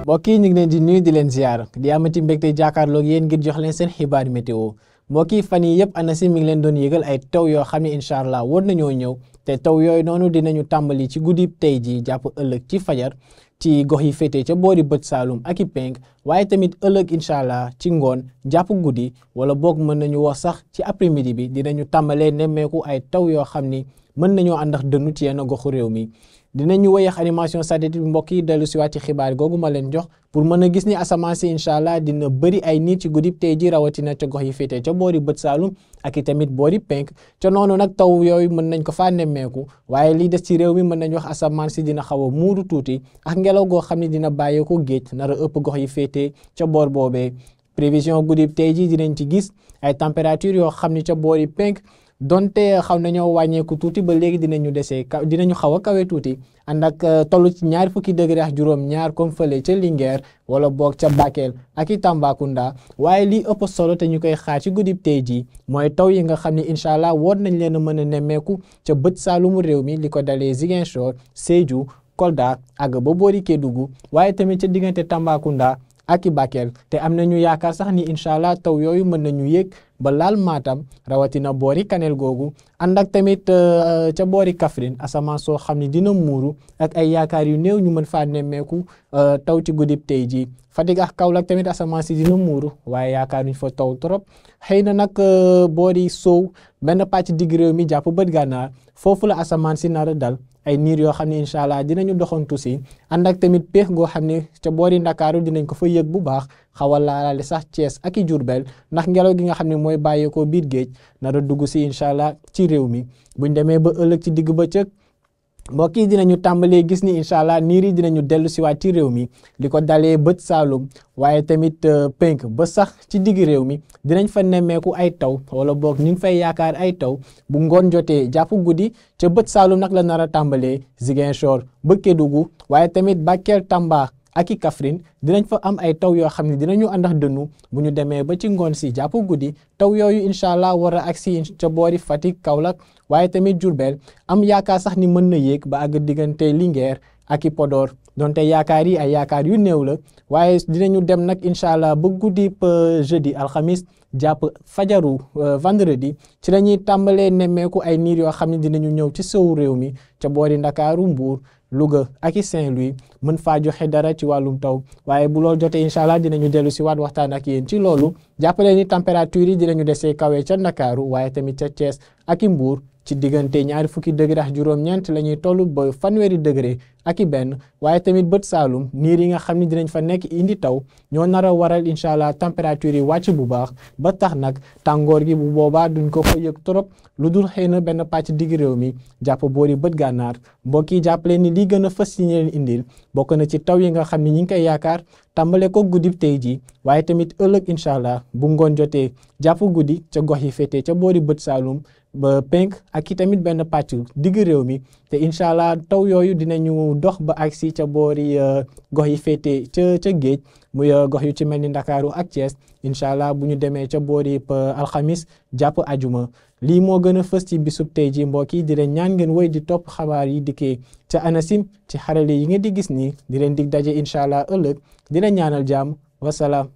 mbokk yi ñu ngi leen di nuyu di leen ziar di amati mbégte jàkkaarloog yéen ngir jox leen seen xibaar météo mbokk yi fan yi yëpp ANACIM mi ngi leen doon yëgal ay taw yoo xam ne incha allah war nañoo ñëw te taw yooyu noonu dinañu tàmbali ci guddi tey ji jàpp ëllëg ci fajar ci gox yi féetee ca boori bët Saalum ak i penk waaye tamit ëllëg incha allah ci ngoon jàpp guddi wala boog mën nañu wax sax ci après midi bi dinañu tàmbalee nemmeeku ay taw yoo xam ni mën nañoo ànd ak dënnu ci yenn goxu réew mi. dinañu wéyax animation satellite bi mbokk yi dellu si waat ci xibaar googu ma leen jox pour mën a gis ni asamaan si incha allah dina bëri ay nit ci guddi tey ji rawatina ca gox yi féetee ca boori bët Saalum ak i tamit boori penk ca noonu nag taw yooyu mën nañ ko faa nemmeeku waaye lii des ci réew mi mën nañ wax asamaan si dina xaw a muuru tuuti ak ngelaw goo xam ne dina bàyyeeko géej nar a ëpp gox yi féetee ca boor boobee prévision guddi tey ji dinañ ci gis ay température yoo xam ni ca boori penk donte xaw nañoo wàññeeku tuuti ba léegi dinañu xaw a kawe tuuti ànd ak toll ci ñaar fukki degré ak juróom-ñaar comme fële ca Linguère wala boog ca Bakel ak i Tambacounda waaye lii ëpp solo te ñu koy xaar ci guddi tey jii mooy taw yi nga xam ne incha allah war nañ leen a mën a nemmeeku ca bët saalumu réew mi li ko dalee Ziguinchor Sédhiou Kolda ak ba boori Kédougou waaye tamit ca diggante Tambacounda ak i Bakel te am nañu yaakaar sax ni incha allah taw yooyu mën nañu yéeg ba laal Matam rawatina boori Kanel googu ànd ak tamit ca boori Kaffrine asamaan soo xam ne dina muuru ak ay yaakaar yu néew ñu mën faa nemmeeku taw ci guddib tey jii Fatick ak Kaolack tamit asamaan si dina muuru waaye yaakaar ñu fa taw trop xëy na nag boori Sow benn pàcc digg réew mi jàpp bët gànnaar foofu la asamaan si nar a dal ay niir yoo xam ne incha allah dinañu doxantu si ànd ak tamit péex goo xam ne ca boori Ndakaaru dinañ ko fa yëg bu baax xawal laalaale sax Thiès ak i Diourbel ndax ngelaw gi nga xam ne mooy bàyyeekoo biir géej nar a dugg si incha allah ci réew mi buñ demee ba ëllëg ci digg bëccëg mbokk yi dinañu tàmbalee gis ni incha allah niir yi dinañu dellu siwaat ci réew mi li ko dalee bët Saalum waaye tamit penk ba sax ci digg réew mi dinañ fa nemmeeku ay taw wala boog ñu ngi fay yaakaar ay taw bu ngoon jotee jàpp guddi ca bët Saalum nag la nar a tàmbalee Ziguinchor ba Kédougou waaye tamit Bakel Tamba ak i Kaffrine dinañ fa am ay taw yoo xam ne dinañu àndax dënnu bu ñu demee ba ci ngoon si jàpp guddi taw yooyu incha allah war a agsi ca boori Fatick Kaolack waaye tamit Diourbel am yaakaar sax ni mën na yéeg ba àgg diggante Linguère ak i Podor donte yaakaar yi ay yaakaar yu néew la waaye dinañu dem nag incha allah ba guddi jeudi alxamis jàpp fajaru vendredi ci la ñuy tàmbalee nemmeeku ay niir yoo xam ne dinañu ñëw ci sowu réew mi ca boori Ndakaaru Mbuur Louga ak i Saint-Louis mën faa joxe dara ci wàllum taw waaye bu loolu jotee incha allah dinañu dellu si waat waxtaan ak yéen ci loolu jàppale ni température yi dinañu desee kawe ca Ndakaaru waaye tamit ca Thiès ak i Mbuur ci diggante ñaari fukki degré ak juróom-ñeent la ñuy toll ba fanweeri degré ak i benn waaye tamit bët Saalum niir yi nga xam ne dinañ fa nekk indi taw ñoo nar a waral incha allah température yi wàcc bu baax ba tax nag tàngoor gi bu boobaa duñ ko fa yëg trop lu dul xëy na benn pàcc digg réew mi jàpp boori bët gànnaar mbokk yi jàppale ni lii gën a fës ci leen indil bokk na ci taw yi nga xam ne ñi ngi koy yaakaar tàmbale ko guddi tey ji waaye tamit ëllëg incha allah bu ngoon jotee jàpp guddi ca gox yi féetee ca boori bët Saalum ba penk ak i tamit benn pàcc digg réew mi te incha allah taw yooyu dinañu dox ba agsi ca boori gox yi féetee ca géej muy gox yu ci mel ni Ndakaaru ak Thiès incha allah bu ñu demee ca boori alxamis jàpp ajuma lii moo gën a fës ci bisub tey ji mbokk yi di leen ñaan ngeen wéy di topp xabaar yi dikkee ca ANACIM ci xarale yi ngeen di gis nii di leen dig daje incha allah ëllëg di leen ñaanal jàmm wasalaam